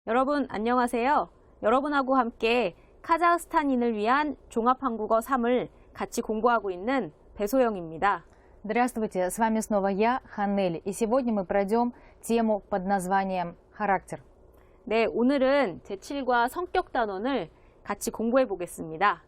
여러분 안녕하세요. 여러분하고 함께 카자흐스탄인을 위한 종합한국어 3을 같이 공부하고 있는 배소영입니다. Здравствуйте, с вами снова я, Ханнель, и сегодня мы пройдем тему под названием «Характер». 네, 오늘은 제7과 성격 단원을 같이 공부해 보겠습니다.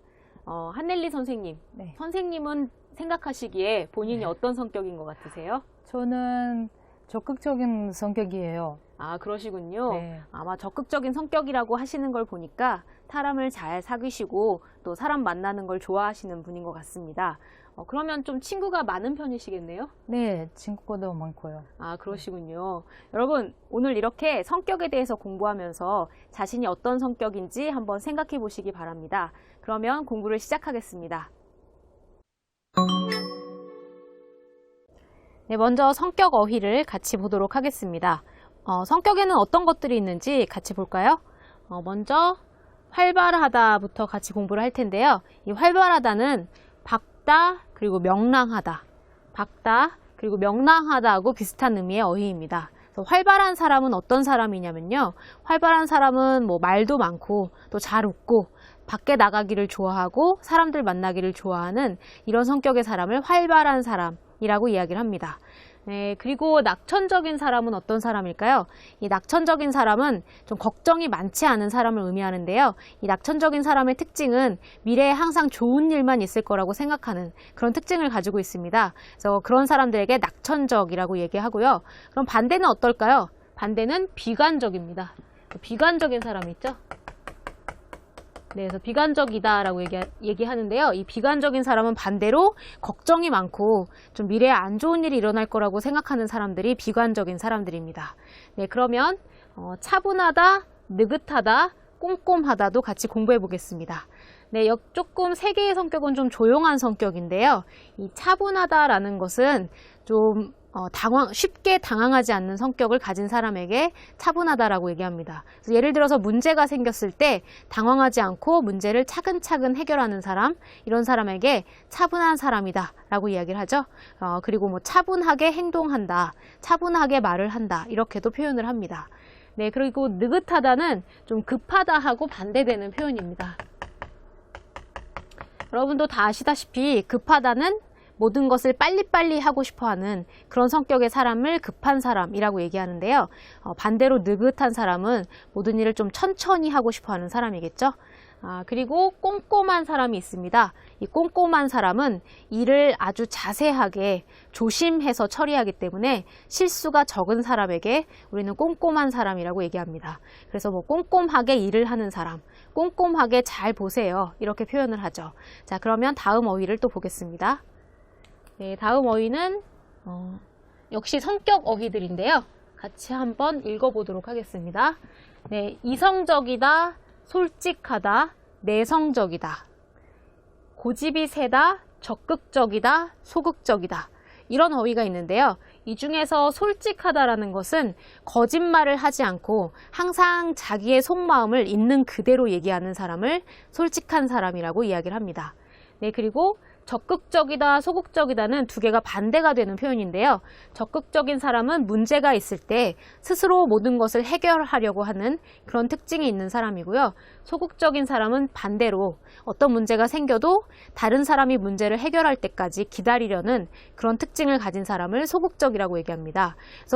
한넬리 선생님, 네. 선생님은 생각하시기에 본인이 어떤 성격인 것 같으세요? 저는 적극적인 성격이에요. 아, 그러시군요. 네. 아마 적극적인 성격이라고 하시는 걸 보니까 사람을 잘 사귀시고 또 사람 만나는 걸 좋아하시는 분인 것 같습니다. 그러면 좀 친구가 많은 편이시겠네요? 네, 친구도 많고요. 아, 그러시군요. 여러분, 오늘 이렇게 성격에 대해서 공부하면서 자신이 어떤 성격인지 한번 생각해 보시기 바랍니다. 그러면 공부를 시작하겠습니다. 네, 먼저 성격 어휘를 같이 보도록 하겠습니다. 성격에는 어떤 것들이 있는지 같이 볼까요? 먼저 활발하다부터 같이 공부를 할 텐데요. 이 활발하다는 밝다 그리고 명랑하다, 밝다 그리고 명랑하다하고 비슷한 의미의 어휘입니다. 그래서 활발한 사람은 어떤 사람이냐면요. 활발한 사람은 뭐 말도 많고 또 잘 웃고 밖에 나가기를 좋아하고 사람들 만나기를 좋아하는 이런 성격의 사람을 활발한 사람이라고 이야기를 합니다. 네, 그리고 낙천적인 사람은 어떤 사람일까요? 이 낙천적인 사람은 좀 걱정이 많지 않은 사람을 의미하는데요. 이 낙천적인 사람의 특징은 미래에 항상 좋은 일만 있을 거라고 생각하는 그런 특징을 가지고 있습니다. 그래서 그런 사람들에게 낙천적이라고 얘기하고요. 그럼 반대는 어떨까요? 반대는 비관적입니다. 비관적인 사람이 있죠? 네, 그래서 비관적이다라고 얘기하는데요. 이 비관적인 사람은 반대로 걱정이 많고 좀 미래에 안 좋은 일이 일어날 거라고 생각하는 사람들이 비관적인 사람들입니다. 네, 그러면 차분하다, 느긋하다, 꼼꼼하다도 같이 공부해 보겠습니다. 네, 조금 세 개의 성격은 좀 조용한 성격인데요. 이 차분하다라는 것은 좀 쉽게 당황하지 않는 성격을 가진 사람에게 차분하다라고 얘기합니다. 그래서 예를 들어서 문제가 생겼을 때 당황하지 않고 문제를 차근차근 해결하는 사람, 이런 사람에게 차분한 사람이다 라고 이야기를 하죠. 그리고 뭐 차분하게 행동한다, 차분하게 말을 한다, 이렇게도 표현을 합니다. 네, 그리고 느긋하다는 좀 급하다하고 반대되는 표현입니다. 여러분도 다 아시다시피 급하다는 모든 것을 빨리빨리 하고 싶어하는 그런 성격의 사람을 급한 사람이라고 얘기하는데요. 반대로 느긋한 사람은 모든 일을 좀 천천히 하고 싶어하는 사람이겠죠. 그리고 꼼꼼한 사람이 있습니다. 이 꼼꼼한 사람은 일을 아주 자세하게 조심해서 처리하기 때문에 실수가 적은 사람에게 우리는 꼼꼼한 사람이라고 얘기합니다. 그래서 뭐 꼼꼼하게 일을 하는 사람, 꼼꼼하게 잘 보세요, 이렇게 표현을 하죠. 자, 그러면 다음 어휘를 또 보겠습니다. 네, 다음 어휘는 역시 성격 어휘들인데요. 같이 한번 읽어보도록 하겠습니다. 네, 이성적이다, 솔직하다, 내성적이다, 고집이 세다, 적극적이다, 소극적이다, 이런 어휘가 있는데요. 이 중에서 솔직하다라는 것은 거짓말을 하지 않고 항상 자기의 속마음을 있는 그대로 얘기하는 사람을 솔직한 사람이라고 이야기를 합니다. 네, 그리고 적극적이다, 소극적이다는 두 개가 반대가 되는 표현인데요. 적극적인 사람은 문제가 있을 때 스스로 모든 것을 해결하려고 하는 그런 특징이 있는 사람이고요. 소극적인 사람은 반대로 어떤 문제가 생겨도 다른 사람이 문제를 해결할 때까지 기다리려는 그런 특징을 가진 사람을 소극적이라고 얘기합니다.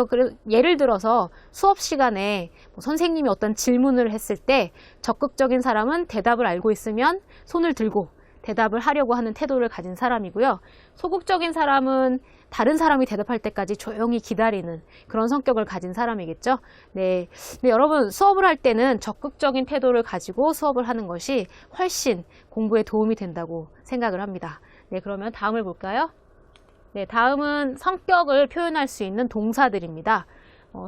그래서 예를 들어서 수업 시간에 선생님이 어떤 질문을 했을 때 적극적인 사람은 대답을 알고 있으면 손을 들고 대답을 하려고 하는 태도를 가진 사람이고요. 소극적인 사람은 다른 사람이 대답할 때까지 조용히 기다리는 그런 성격을 가진 사람이겠죠. 네, 여러분 수업을 할 때는 적극적인 태도를 가지고 수업을 하는 것이 훨씬 공부에 도움이 된다고 생각을 합니다. 네, 그러면 다음을 볼까요? 네, 다음은 성격을 표현할 수 있는 동사들입니다.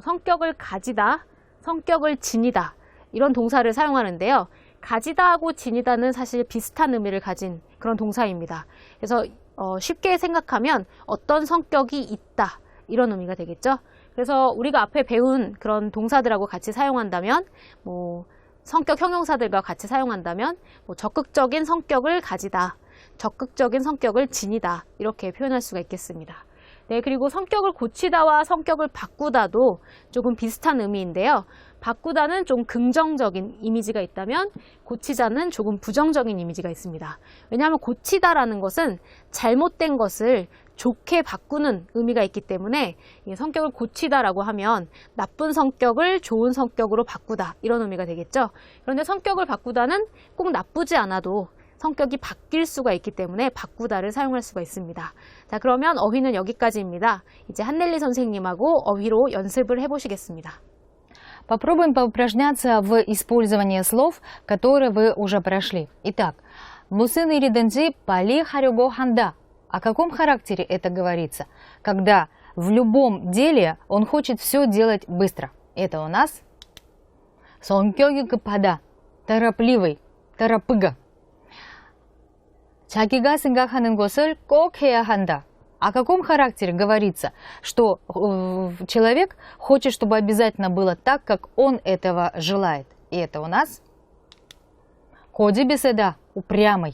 성격을 가지다, 성격을 지니다, 이런 동사를 사용하는데요. 가지다하고 지니다는 사실 비슷한 의미를 가진 그런 동사입니다. 그래서 쉽게 생각하면 어떤 성격이 있다, 이런 의미가 되겠죠. 그래서 우리가 앞에 배운 그런 동사들하고 같이 사용한다면 성격 형용사들과 같이 사용한다면 적극적인 성격을 가지다, 적극적인 성격을 지니다, 이렇게 표현할 수가 있겠습니다. 네, 그리고 성격을 고치다와 성격을 바꾸다도 조금 비슷한 의미인데요. 바꾸다는 좀 긍정적인 이미지가 있다면 고치자는 조금 부정적인 이미지가 있습니다. 왜냐하면 고치다라는 것은 잘못된 것을 좋게 바꾸는 의미가 있기 때문에 성격을 고치다라고 하면 나쁜 성격을 좋은 성격으로 바꾸다 이런 의미가 되겠죠. 그런데 성격을 바꾸다는 꼭 나쁘지 않아도 성격이 바뀔 수가 있기 때문에 바꾸다를 사용할 수가 있습니다. 자, 그러면 어휘는 여기까지입니다. 이제 한넬리 선생님하고 어휘로 연습을 해보시겠습니다. Попробуем поупражняться в использовании слов, которые вы уже прошли. Итак, 무슨 일이든지 빨리 하려고 한다. О каком характере это говорится? Когда в любом деле он хочет все делать быстро. Это у нас 성격이 급하다, торопливый, торопыга. 자기가 생각하는 것을 꼭 해야 한다. О каком характере говорится, что человек хочет, чтобы обязательно было так, как он этого желает. И это у нас 고집이세다, упрямый.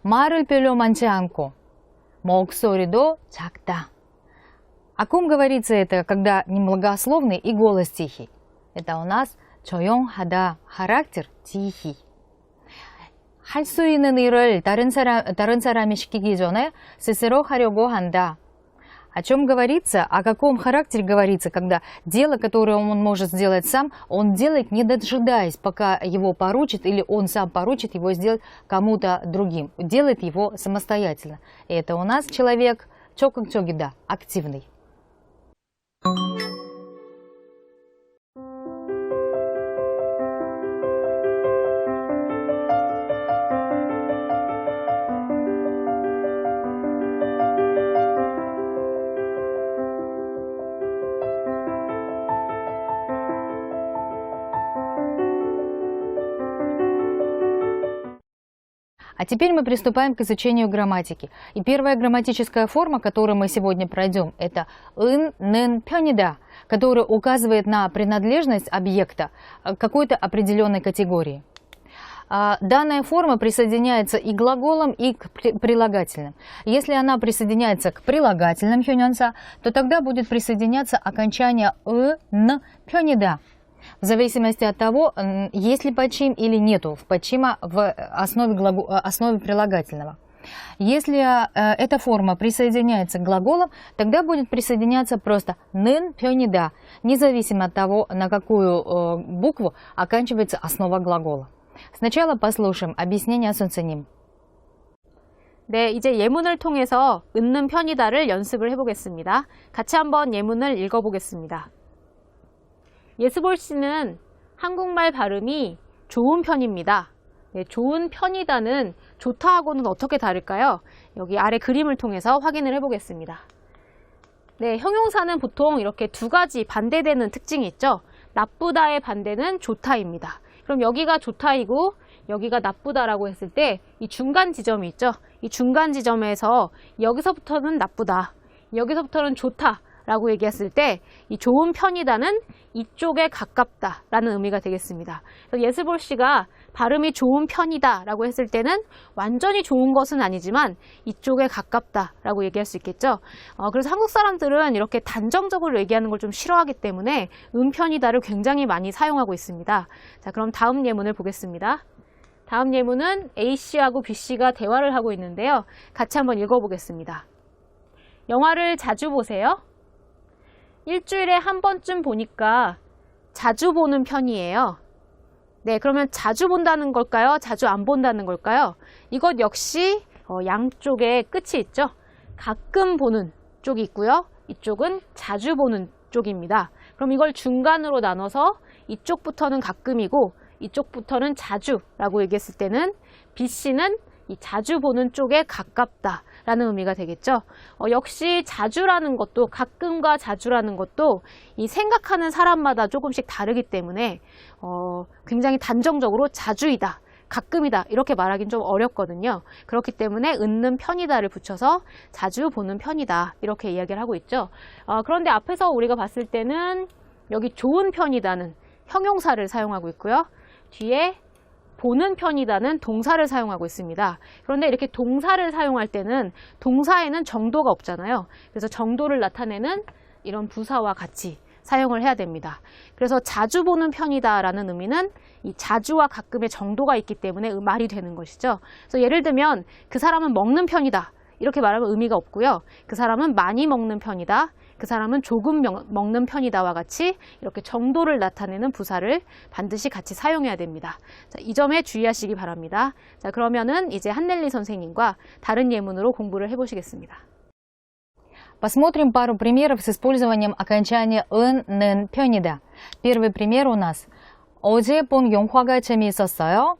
말을 별로 많지 않고 목소리도 작다. О ком говорится это, когда немногословный и голос тихий? Это у нас 조용하다, характер тихий. 할 수 있는 일을 다른 사람이 시키기 전에 스스로 하려고 한다. О чем говорится, о каком характере говорится, когда дело, которое он может сделать сам, он делает, не дожидаясь, пока его поручит, или он сам поручит его сделать кому-то другим. Делает его самостоятельно. И это у нас человек 적극적이다, активный. А теперь мы приступаем к изучению грамматики. И первая грамматическая форма, которую мы сегодня пройдем, это ын, нын, пёнида, которая указывает на принадлежность объекта к какой-то определенной категории. Данная форма присоединяется и к глаголам, и к прилагательным. Если она присоединяется к прилагательным хёнёнса, то тогда будет присоединяться окончание н, пёнида. В зависимости от того, есть ли подчим или нету в подчима в основе прилагательного. Если эта форма присоединяется к глаголам, тогда будет присоединяться просто нын, пёнида, независимо от того, на какую букву оканчивается основа глагола. Сначала послушаем объяснение синоним. 네, 이제 예문을 통해서 은 편이다를 연습을 해보겠습니다. 같이 한번 예문을 읽어보겠습니다. 예스볼 씨는 한국말 발음이 좋은 편입니다. 네, 좋은 편이다는 좋다하고는 어떻게 다를까요? 여기 아래 그림을 통해서 확인을 해보겠습니다. 네, 형용사는 보통 이렇게 두 가지 반대되는 특징이 있죠. 나쁘다의 반대는 좋다입니다. 그럼 여기가 좋다이고 여기가 나쁘다라고 했을 때 이 중간 지점이 있죠. 이 중간 지점에서 여기서부터는 나쁘다, 여기서부터는 좋다 라고 얘기했을 때 이 좋은 편이다는 이쪽에 가깝다라는 의미가 되겠습니다. 그래서 예스볼 씨가 발음이 좋은 편이다 라고 했을 때는 완전히 좋은 것은 아니지만 이쪽에 가깝다라고 얘기할 수 있겠죠. 그래서 한국 사람들은 이렇게 단정적으로 얘기하는 걸 좀 싫어하기 때문에 편이다를 굉장히 많이 사용하고 있습니다. 자, 그럼 다음 예문을 보겠습니다. 다음 예문은 A씨하고 B씨가 대화를 하고 있는데요. 같이 한번 읽어보겠습니다. 영화를 자주 보세요? 일주일에 한 번쯤 보니까 자주 보는 편이에요. 네, 그러면 자주 본다는 걸까요? 자주 안 본다는 걸까요? 이것 역시 양쪽에 끝이 있죠. 가끔 보는 쪽이 있고요. 이쪽은 자주 보는 쪽입니다. 그럼 이걸 중간으로 나눠서 이쪽부터는 가끔이고 이쪽부터는 자주라고 얘기했을 때는 B씨는 이 자주 보는 쪽에 가깝다라는 의미가 되겠죠. 역시 자주라는 것도, 가끔과 자주라는 것도 이 생각하는 사람마다 조금씩 다르기 때문에 굉장히 단정적으로 자주이다, 가끔이다 이렇게 말하기는 좀 어렵거든요. 그렇기 때문에 은는 편이다를 붙여서 자주 보는 편이다 이렇게 이야기를 하고 있죠. 그런데 앞에서 우리가 봤을 때는 여기 좋은 편이다는 형용사를 사용하고 있고요. 뒤에 보는 편이다는 동사를 사용하고 있습니다. 그런데 이렇게 동사를 사용할 때는 동사에는 정도가 없잖아요. 그래서 정도를 나타내는 이런 부사와 같이 사용을 해야 됩니다. 그래서 자주 보는 편이다라는 의미는 이 자주와 가끔의 정도가 있기 때문에 말이 되는 것이죠. 그래서 예를 들면 그 사람은 먹는 편이다. 이렇게 말하면 의미가 없고요. 그 사람은 많이 먹는 편이다. 그 사람은 조금 먹는 편이다와 같이 이렇게 정도를 나타내는 부사를 반드시 같이 사용해야 됩니다. 자, 이 점에 주의하시기 바랍니다. 자, 그러면은 이제 한넬리 선생님과 다른 예문으로 공부를 해보시겠습니다. Посмотрим пару примеров с использованием окончания 은, 는, 편이다. Первый пример у нас. 어제 본 영화가 재미있었어요.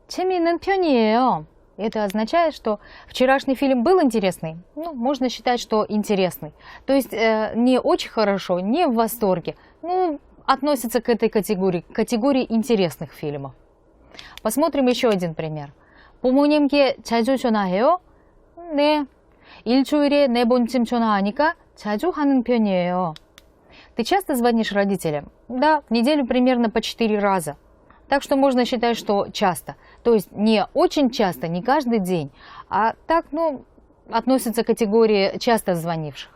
재미있는 편이에요. Это означает, что вчерашний фильм был интересный. Ну, можно считать, что интересный. То есть не очень хорошо, не в восторге. Ну, относится к этой категории интересных фильмов. Посмотрим еще один пример. 부모님께 자주 전화해요? 네. 일주일에 4번쯤 전화하니까 자주 하는 편이에요. Ты часто звонишь родителям? Да, в неделю примерно по 4 раза. Так что можно считать, что часто. То есть не очень часто, не каждый день, а так, ну, относится к категории часто звонивших.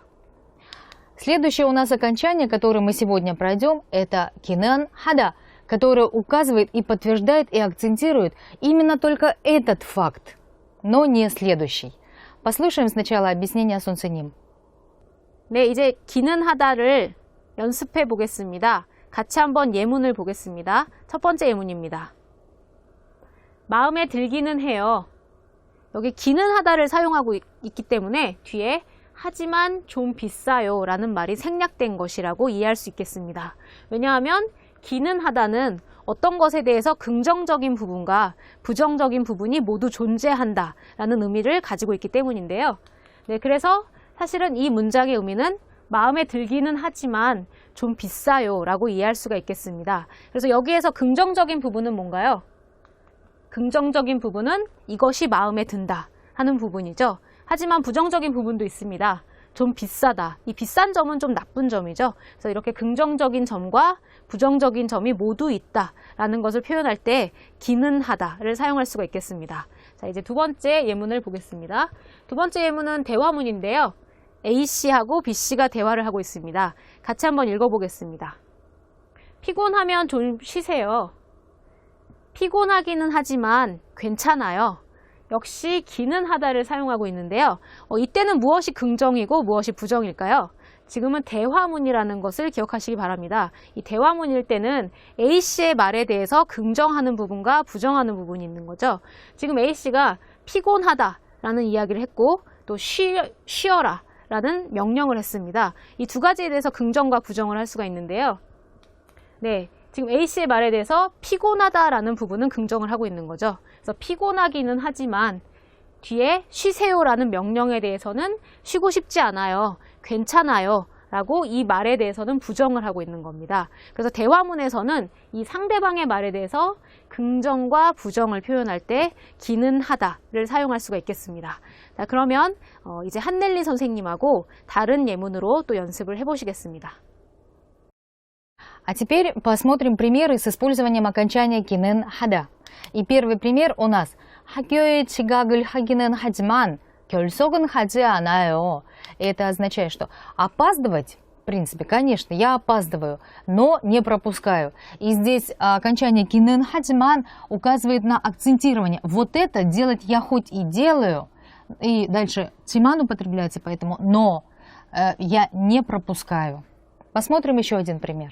Следующее у нас окончание, которое мы сегодня пройдем, это кинен хада, которое указывает и подтверждает и акцентирует именно только этот факт, но не следующий. послушаем сначала объяснение 손스님. 네, 이제 기는 하다를 연습해 보겠습니다. 같이 한번 예문을 보겠습니다. 첫 번째 예문입니다. 마음에 들기는 해요. 여기 기는 하다를 사용하고 있기 때문에 뒤에 하지만 좀 비싸요 라는 말이 생략된 것이라고 이해할 수 있겠습니다. 왜냐하면 기는 하다는 어떤 것에 대해서 긍정적인 부분과 부정적인 부분이 모두 존재한다 라는 의미를 가지고 있기 때문인데요. 네, 그래서 사실은 이 문장의 의미는 마음에 들기는 하지만 좀 비싸요 라고 이해할 수가 있겠습니다. 그래서 여기에서 긍정적인 부분은 뭔가요? 긍정적인 부분은 이것이 마음에 든다 하는 부분이죠. 하지만 부정적인 부분도 있습니다. 좀 비싸다. 이 비싼 점은 좀 나쁜 점이죠. 그래서 이렇게 긍정적인 점과 부정적인 점이 모두 있다라는 것을 표현할 때 기는 하다를 사용할 수가 있겠습니다. 자, 이제 두 번째 예문을 보겠습니다. 두 번째 예문은 대화문인데요. A씨하고 B씨가 대화를 하고 있습니다. 같이 한번 읽어보겠습니다. 피곤하면 좀 쉬세요. 피곤하기는 하지만 괜찮아요. 역시 기는 하다를 사용하고 있는데요. 이때는 무엇이 긍정이고 무엇이 부정일까요? 지금은 대화문이라는 것을 기억하시기 바랍니다. 이 대화문일 때는 A씨의 말에 대해서 긍정하는 부분과 부정하는 부분이 있는 거죠. 지금 A씨가 피곤하다라는 이야기를 했고 또 쉬어라 라는 명령을 했습니다. 이 두 가지에 대해서 긍정과 부정을 할 수가 있는데요. 네, 지금 A씨의 말에 대해서 피곤하다라는 부분은 긍정을 하고 있는 거죠. 그래서 피곤하기는 하지만 뒤에 쉬세요라는 명령에 대해서는 쉬고 싶지 않아요. 괜찮아요. 라고 이 말에 대해서는 부정을 하고 있는 겁니다. 그래서 대화문에서는 이 상대방의 말에 대해서 긍정과 부정을 표현할 때 기는 하다를 사용할 수가 있겠습니다. 자, 그러면 이제 한넬리 선생님하고 다른 예문으로 또 연습을 해보시겠습니다. А теперь посмотрим примеры с использованием окончания 기는 하다. И первый пример у нас. 학교에 지각을 하기는 하지만 결석은 하지 않아요. Это означает, что опаздывать, в принципе, конечно, я опаздываю, но не пропускаю. И здесь окончание 기는 하지만 указывает на акцентирование. Вот это делать я хоть и делаю. И дальше 지만 употребляется, поэтому но я не пропускаю. Посмотрим еще один пример.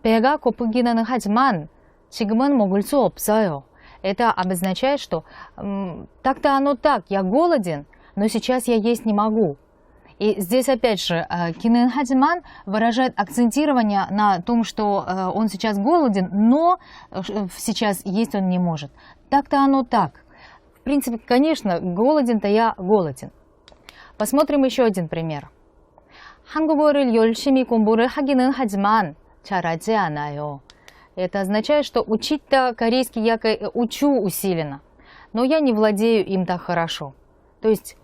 배가 고프기는 하지만 지금은 먹을 수 없어요. Это обозначает, что так-то оно так, я голоден, но сейчас я есть не могу. И здесь опять же 기는 하지만 выражает акцентирование на том, что он сейчас голоден, но сейчас есть он не может. Так-то оно так. В принципе, конечно, голоден-то я голоден. Посмотрим еще один пример. 한국어를 열심히 공부를 하기는 하지만 잘하지 않아요. Это означает, что учить-то корейский я учу усиленно, но я не владею им так хорошо. То есть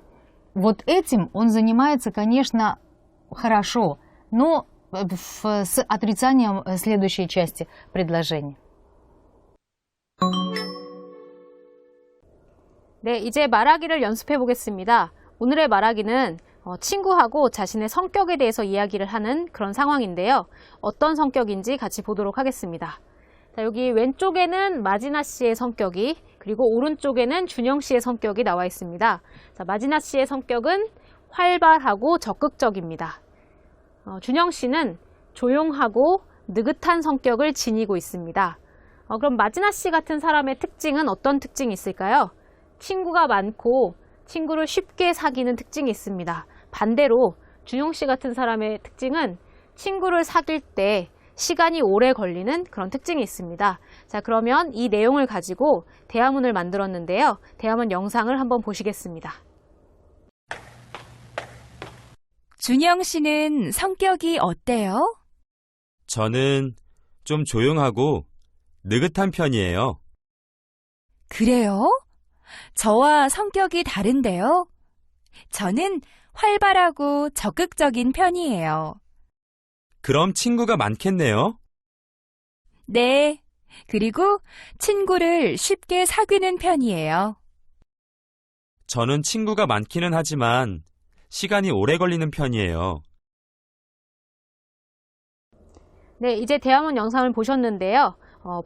вот этим он занимается, конечно, хорошо, но с отрицанием следующей части предложения. 네, 이제 말하기를 연습해 보겠습니다. 오늘의 말하기는 친구하고 자신의 성격에 대해서 이야기를 하는 그런 상황인데요. 어떤 성격인지 같이 보도록 하겠습니다. 자, 여기 왼쪽에는 마지나 씨의 성격이, 그리고 오른쪽에는 준영 씨의 성격이 나와 있습니다. 자, 마지나 씨의 성격은 활발하고 적극적입니다. 준영 씨는 조용하고 느긋한 성격을 지니고 있습니다. 그럼 마지나 씨 같은 사람의 특징은 어떤 특징이 있을까요? 친구가 많고 친구를 쉽게 사귀는 특징이 있습니다. 반대로 준용 씨 같은 사람의 특징은 친구를 사귈 때 시간이 오래 걸리는 그런 특징이 있습니다. 자, 그러면 이 내용을 가지고 대화문을 만들었는데요. 대화문 영상을 한번 보시겠습니다. 준영 씨는 성격이 어때요? 저는 좀 조용하고 느긋한 편이에요. 그래요? 저와 성격이 다른데요? 저는 활발하고 적극적인 편이에요. 그럼 친구가 많겠네요? 네, 그리고 친구를 쉽게 사귀는 편이에요. 저는 친구가 많기는 하지만 시간이 오래 걸리는 편이에요. 네, 이제 대화문 영상을 보셨는데요.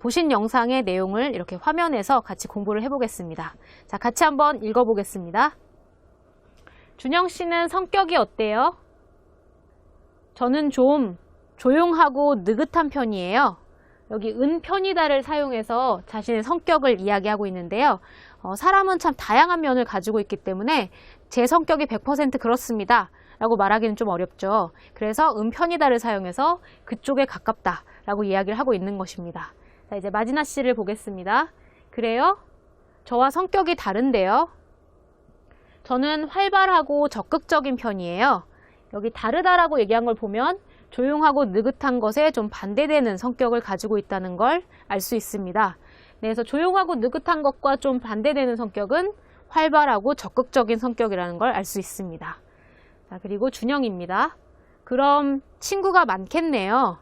보신 영상의 내용을 이렇게 화면에서 같이 공부를 해보겠습니다. 자, 같이 한번 읽어보겠습니다. 준영 씨는 성격이 어때요? 저는 좀 조용하고 느긋한 편이에요. 여기 은 편이다를 사용해서 자신의 성격을 이야기하고 있는데요. 사람은 참 다양한 면을 가지고 있기 때문에 제 성격이 100% 그렇습니다 라고 말하기는 좀 어렵죠. 그래서 은 편이다를 사용해서 그쪽에 가깝다 라고 이야기를 하고 있는 것입니다. 자, 이제 마지나 씨를 보겠습니다. 그래요? 저와 성격이 다른데요? 저는 활발하고 적극적인 편이에요. 여기 다르다라고 얘기한 걸 보면 조용하고 느긋한 것에 좀 반대되는 성격을 가지고 있다는 걸 알 수 있습니다. 네, 그래서 조용하고 느긋한 것과 좀 반대되는 성격은 활발하고 적극적인 성격이라는 걸 알 수 있습니다. 자, 그리고 준영입니다. 그럼 친구가 많겠네요.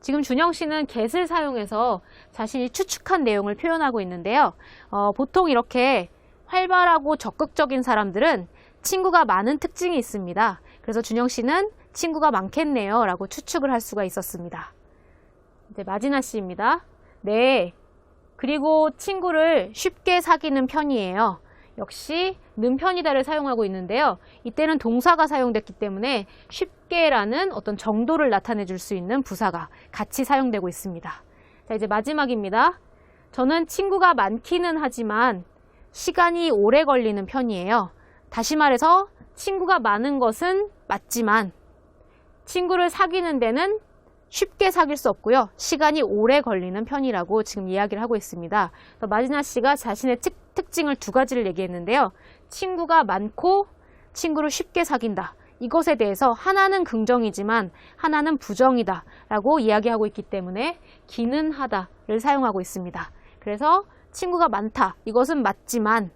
지금 준영 씨는 get을 사용해서 자신이 추측한 내용을 표현하고 있는데요. 보통 이렇게 활발하고 적극적인 사람들은 친구가 많은 특징이 있습니다. 그래서 준영 씨는 친구가 많겠네요 라고 추측을 할 수가 있었습니다. 이제 마지나 씨입니다. 네, 그리고 친구를 쉽게 사귀는 편이에요. 역시 는 편이다를 사용하고 있는데요. 이때는 동사가 사용됐기 때문에 쉽게라는 어떤 정도를 나타내 줄 수 있는 부사가 같이 사용되고 있습니다. 자, 이제 마지막입니다. 저는 친구가 많기는 하지만 시간이 오래 걸리는 편이에요. 다시 말해서 친구가 많은 것은 맞지만 친구를 사귀는 데는 쉽게 사귈 수 없고요. 시간이 오래 걸리는 편이라고 지금 이야기를 하고 있습니다. 마지나 씨가 자신의 특징을 두 가지를 얘기했는데요. 친구가 많고 친구를 쉽게 사귄다. 이것에 대해서 하나는 긍정이지만 하나는 부정이다 라고 이야기하고 있기 때문에 기는 하다를 사용하고 있습니다. 그래서 친구가 많다. 이것은 맞지만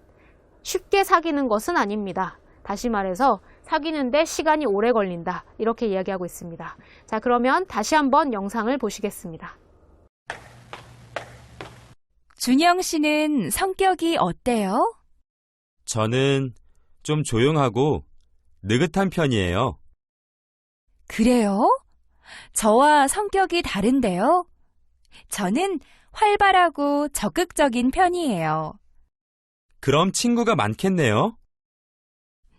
쉽게 사귀는 것은 아닙니다. 다시 말해서 사귀는데 시간이 오래 걸린다. 이렇게 이야기하고 있습니다. 자, 그러면 다시 한번 영상을 보시겠습니다. 준영 씨는 성격이 어때요? 저는 좀 조용하고 느긋한 편이에요. 그래요? 저와 성격이 다른데요? 저는 활발하고 적극적인 편이에요. 그럼 친구가 많겠네요?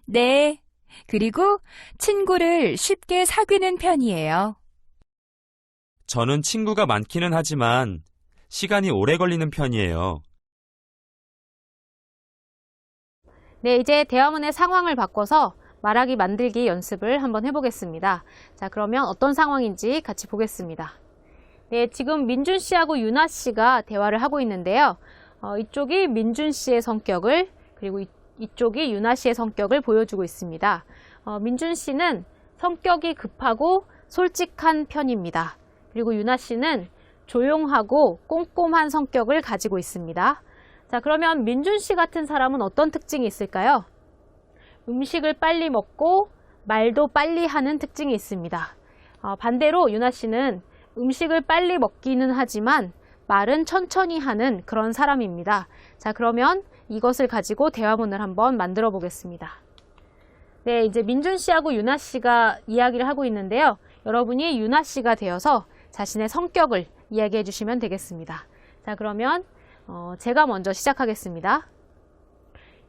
네, 그리고 친구를 쉽게 사귀는 편이에요. 저는 친구가 많기는 하지만 시간이 오래 걸리는 편이에요. 네, 이제 대화문의 상황을 바꿔서 말하기 만들기 연습을 한번 해보겠습니다. 자, 그러면 어떤 상황인지 같이 보겠습니다. 네, 지금 민준 씨하고 유나 씨가 대화를 하고 있는데요. 이쪽이 민준 씨의 성격을, 그리고 이쪽이 유나 씨의 성격을 보여주고 있습니다. 민준 씨는 성격이 급하고 솔직한 편입니다. 그리고 유나 씨는 조용하고 꼼꼼한 성격을 가지고 있습니다. 자, 그러면 민준 씨 같은 사람은 어떤 특징이 있을까요? 음식을 빨리 먹고 말도 빨리 하는 특징이 있습니다. 반대로 유나 씨는 음식을 빨리 먹기는 하지만 말은 천천히 하는 그런 사람입니다. 자, 그러면 이것을 가지고 대화문을 한번 만들어 보겠습니다. 네, 이제 민준 씨하고 유나 씨가 이야기를 하고 있는데요. 여러분이 유나 씨가 되어서 자신의 성격을 이야기해 주시면 되겠습니다. 자, 그러면 제가 먼저 시작하겠습니다.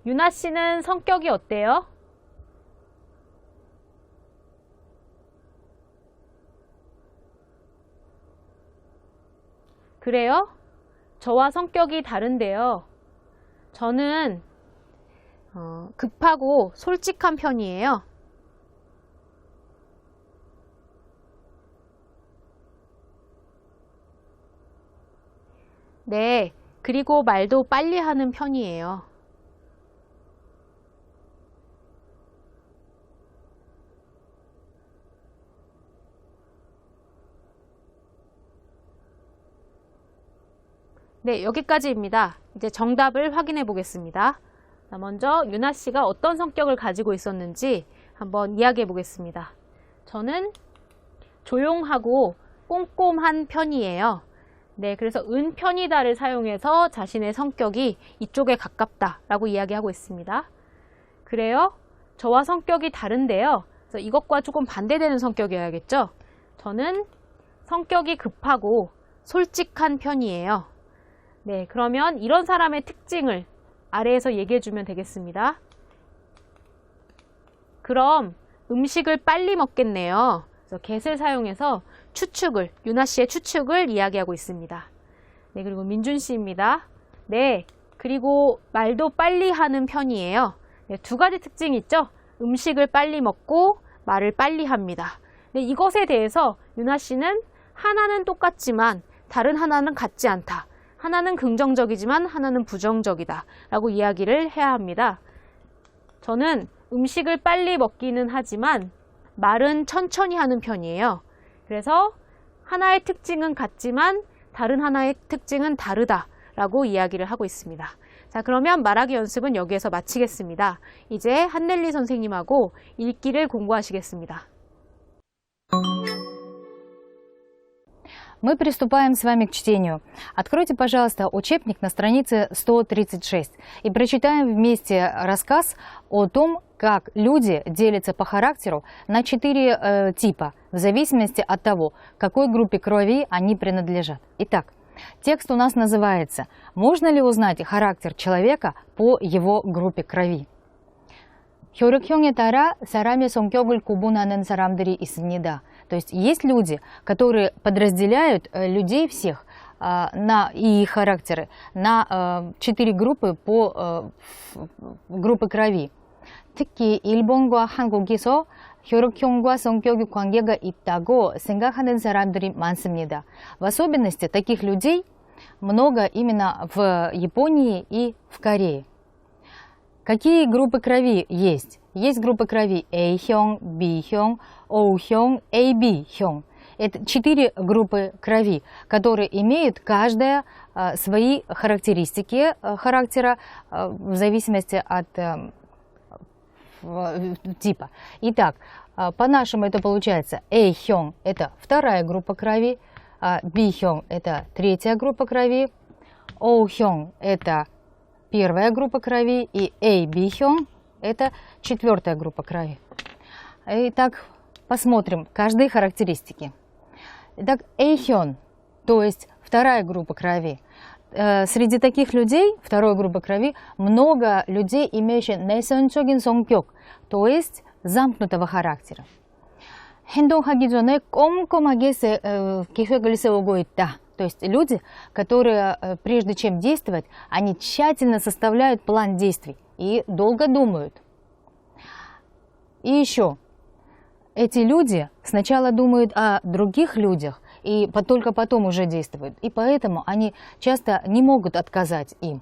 유나 씨는 성격이 어때요? 그래요? 저와 성격이 다른데요. 저는 급하고 솔직한 편이에요. 네, 그리고 말도 빨리 하는 편이에요. 네, 여기까지입니다. 이제 정답을 확인해 보겠습니다. 자, 먼저 유나 씨가 어떤 성격을 가지고 있었는지 한번 이야기해 보겠습니다. 저는 조용하고 꼼꼼한 편이에요. 네, 그래서 편이다를 사용해서 자신의 성격이 이쪽에 가깝다라고 이야기하고 있습니다. 그래요? 저와 성격이 다른데요. 그래서 이것과 조금 반대되는 성격이어야겠죠? 저는 성격이 급하고 솔직한 편이에요. 네, 그러면 이런 사람의 특징을 아래에서 얘기해 주면 되겠습니다. 그럼 음식을 빨리 먹겠네요. 그래서 get을 사용해서 유나 씨의 추측을 이야기하고 있습니다. 네, 그리고 민준 씨입니다. 네, 그리고 말도 빨리 하는 편이에요. 네, 두 가지 특징이 있죠? 음식을 빨리 먹고 말을 빨리 합니다. 네, 이것에 대해서 유나 씨는 하나는 똑같지만 다른 하나는 같지 않다. 하나는 긍정적이지만 하나는 부정적이다 라고 이야기를 해야 합니다. 저는 음식을 빨리 먹기는 하지만 말은 천천히 하는 편이에요. 그래서 하나의 특징은 같지만 다른 하나의 특징은 다르다 라고 이야기를 하고 있습니다. 자, 그러면 말하기 연습은 여기에서 마치겠습니다. 이제 한넬리 선생님하고 읽기를 공부하시겠습니다. Мы приступаем с вами к чтению. Откройте, пожалуйста, учебник на странице 136 и прочитаем вместе рассказ о том, как люди делятся по характеру на 4 типа, в зависимости от того, к какой группе крови они принадлежат. Итак, текст у нас называется «Можно ли узнать характер человека по его группе крови?» 혈액형에 따라 사람의 성격을 구분하는 사람들이 있습니다. То есть есть люди, которые подразделяют людей всех на их характеры на 4 группы по группы крови. 특히 일본과 한국에서 혈액형과 성격의 관계가 있다고 생각하는 사람들이 많습니다. В особенности таких людей много именно в Японии и в Корее. Какие группы крови есть? Есть группы крови A-형, B-형, O-형, AB-형. Это 4 группы крови, которые имеют каждая свои характеристики характера в зависимости от типа. Итак, по-нашему это получается A-형 – это 2-я группа крови, B-형 – это 3-я группа крови, O-형 – это 1-я группа крови и AB-형 – это 4-я группа крови. Итак, посмотрим каждые характеристики. Итак, A-형, то есть 2-я группа крови. Среди таких людей, 2-й группы крови, много людей, имеющих 내성적인 성격, то есть замкнутого характера. 행동하기 전에 꼼꼼하게 계획을 세우고 있다. То есть люди, которые, прежде чем действовать, они тщательно составляют план действий и долго думают. И еще, эти люди сначала думают о других людях, и только потом уже действуют. И поэтому они часто не могут отказать им.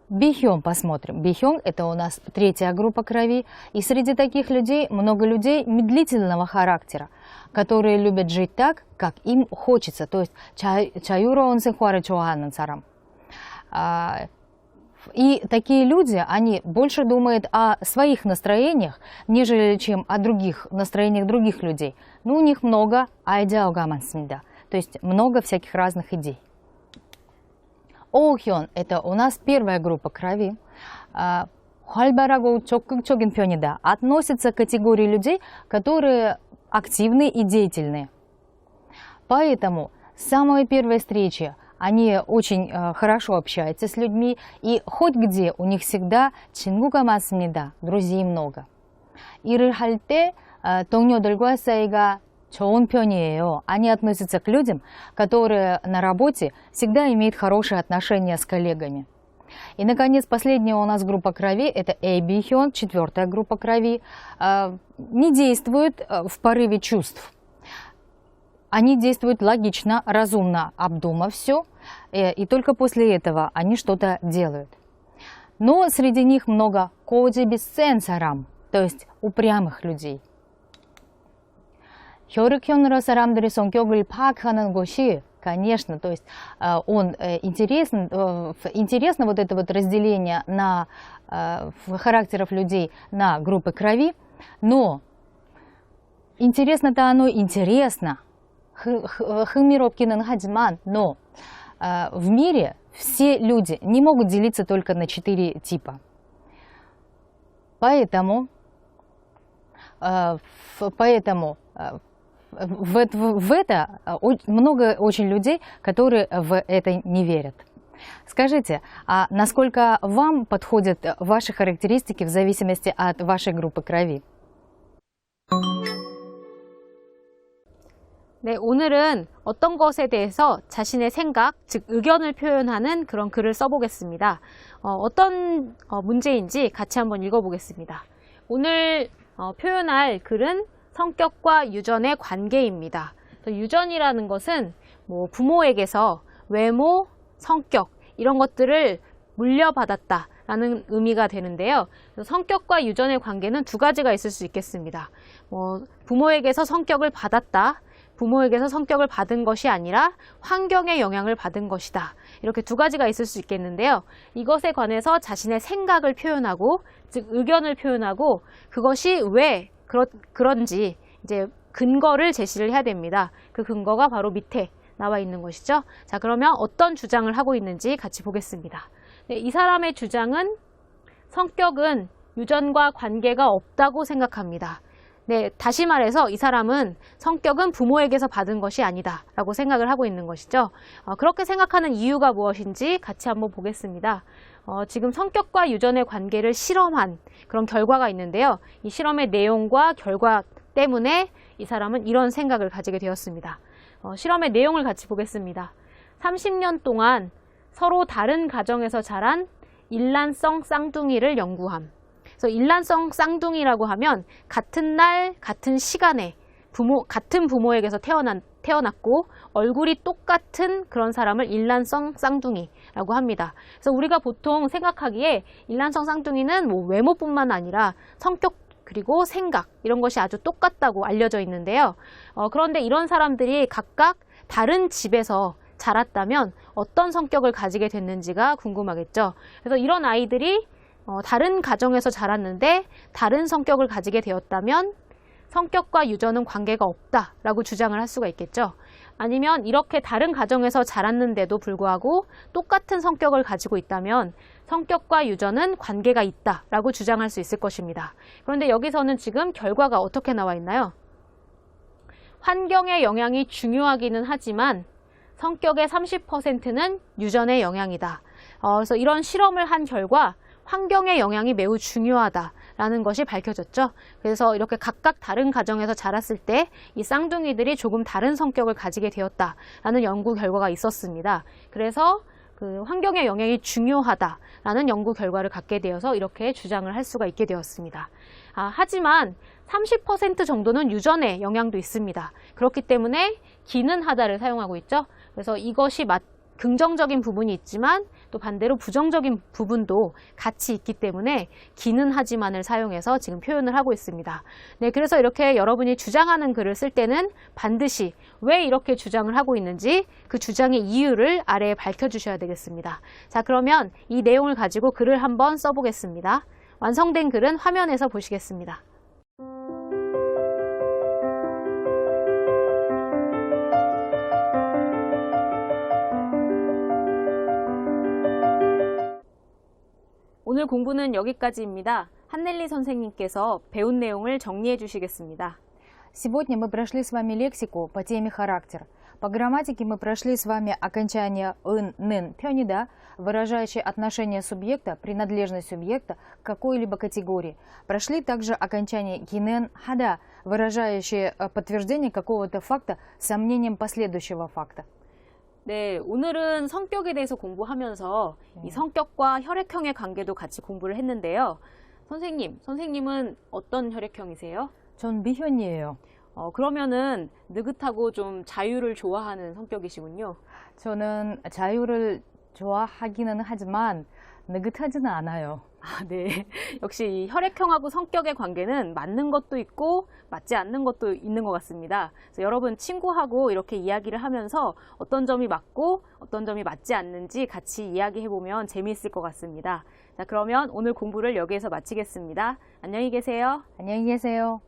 B-형 посмотрим. B-형 – это у нас 3-я группа крови. И среди таких людей много людей медлительного характера, которые любят жить так, как им хочется. То есть 자유로운 생활을 좋아하는 사람. И такие люди, они больше думают о своих настроениях, нежели чем о других настроениях других людей. Но у них много 아이디어가 많습니다. То есть много всяких разных идей. Оохён – это у нас первая группа крови. 활발하고 적극적인 편이다 относится к категории людей, которые активны и деятельны. Поэтому с самой первой встречи они очень хорошо общаются с людьми, и хоть где у них всегда 친구가 많습니다. друзей много. 일을 할 때 동료들과 사이가 좋은 편이에요. Они относятся к людям, которые на работе всегда имеют хорошие отношения с коллегами. И, наконец, последняя у нас группа крови, это Эйбихён, четвертая группа крови, не действует в порыве чувств. Они действуют логично, разумно, обдумав все, и только после этого они что-то делают. Но среди них много коджи бисцен сарам, то есть упрямых людей. 혈액형으로 사람들의 성격을 파악하는 것이, конечно, то есть интересно вот это вот разделение на характеров людей на группы крови, но интересно-то оно интересно, 흥미롭기는 하지만, но в мире все люди не могут делиться только на 4 типа. Поэтому в это много очень людей, которые в это не верят. Скажите, а насколько вам подходят ваши характеристики в зависимости от вашей группы крови? 네, 오늘은 어떤 것에 대해서 자신의 생각, 즉 의견을 표현하는 그런 글을 써보겠습니다. 어떤 문제인지 같이 한번 읽어보겠습니다. 오늘 표현할 글은 성격과 유전의 관계입니다. 유전이라는 것은 뭐 부모에게서 외모, 성격 이런 것들을 물려받았다라는 의미가 되는데요. 성격과 유전의 관계는 두 가지가 있을 수 있겠습니다. 부모에게서 성격을 받았다. 부모에게서 성격을 받은 것이 아니라 환경의 영향을 받은 것이다. 이렇게 두 가지가 있을 수 있겠는데요. 이것에 관해서 자신의 생각을 표현하고, 즉 의견을 표현하고, 그것이 왜 그런지 이제 근거를 제시를 해야 됩니다. 그 근거가 바로 밑에 나와 있는 것이죠. 자, 그러면 어떤 주장을 하고 있는지 같이 보겠습니다. 네, 이 사람의 주장은 성격은 유전과 관계가 없다고 생각합니다. 네, 다시 말해서 이 사람은 성격은 부모에게서 받은 것이 아니다 라고 생각을 하고 있는 것이죠. 그렇게 생각하는 이유가 무엇인지 같이 한번 보겠습니다. 지금 성격과 유전의 관계를 실험한 그런 결과가 있는데요. 이 실험의 내용과 결과 때문에 이 사람은 이런 생각을 가지게 되었습니다. 실험의 내용을 같이 보겠습니다. 30년 동안 서로 다른 가정에서 자란 일란성 쌍둥이를 연구함. 그래서 일란성 쌍둥이라고 하면 같은 날, 같은 시간에 같은 부모에게서 태어났고 얼굴이 똑같은 그런 사람을 일란성 쌍둥이라고 합니다. 그래서 우리가 보통 생각하기에 일란성 쌍둥이는 뭐 외모뿐만 아니라 성격 그리고 생각 이런 것이 아주 똑같다고 알려져 있는데요. 그런데 이런 사람들이 각각 다른 집에서 자랐다면 어떤 성격을 가지게 됐는지가 궁금하겠죠. 그래서 이런 아이들이 다른 가정에서 자랐는데 다른 성격을 가지게 되었다면 성격과 유전은 관계가 없다라고 주장을 할 수가 있겠죠. 아니면 이렇게 다른 가정에서 자랐는데도 불구하고 똑같은 성격을 가지고 있다면 성격과 유전은 관계가 있다라고 주장할 수 있을 것입니다. 그런데 여기서는 지금 결과가 어떻게 나와 있나요? 환경의 영향이 중요하기는 하지만 성격의 30%는 유전의 영향이다. 그래서 이런 실험을 한 결과 환경의 영향이 매우 중요하다라는 것이 밝혀졌죠. 그래서 이렇게 각각 다른 가정에서 자랐을 때 이 쌍둥이들이 조금 다른 성격을 가지게 되었다라는 연구 결과가 있었습니다. 그래서 그 환경의 영향이 중요하다라는 연구 결과를 갖게 되어서 이렇게 주장을 할 수가 있게 되었습니다. 하지만 30% 정도는 유전의 영향도 있습니다. 그렇기 때문에 기는 하다를 사용하고 있죠. 그래서 이것이 긍정적인 부분이 있지만 또 반대로 부정적인 부분도 같이 있기 때문에 기는 하지만을 사용해서 지금 표현을 하고 있습니다. 네, 그래서 이렇게 여러분이 주장하는 글을 쓸 때는 반드시 왜 이렇게 주장을 하고 있는지 그 주장의 이유를 아래에 밝혀주셔야 되겠습니다. 자, 그러면 이 내용을 가지고 글을 한번 써보겠습니다. 완성된 글은 화면에서 보시겠습니다. 오늘 공부는 여기까지입니다. 한넬리 선생님께서 배운 내용을 정리해 주시겠습니다. Сегодня мы прошли с вами лексику по теме характер. По грамматике мы прошли с вами окончание ын, нын, пёнида, выражающее отношение субъекта, принадлежность субъекта к какой-либо категории. Прошли также окончание гинен, хада, выражающее подтверждение какого-то факта с сомнением последующего факта. 네, 오늘은 성격에 대해서 공부하면서 이 성격과 혈액형의 관계도 같이 공부를 했는데요. 선생님은 어떤 혈액형이세요? 전 B형이에요. 그러면은 느긋하고 좀 자유를 좋아하는 성격이시군요. 저는 자유를 좋아하기는 하지만 느긋하지는 않아요. 아, 네. 역시 이 혈액형하고 성격의 관계는 맞는 것도 있고 맞지 않는 것도 있는 것 같습니다. 그래서 여러분 친구하고 이렇게 이야기를 하면서 어떤 점이 맞고 어떤 점이 맞지 않는지 같이 이야기해보면 재미있을 것 같습니다. 자, 그러면 오늘 공부를 여기에서 마치겠습니다. 안녕히 계세요. 안녕히 계세요.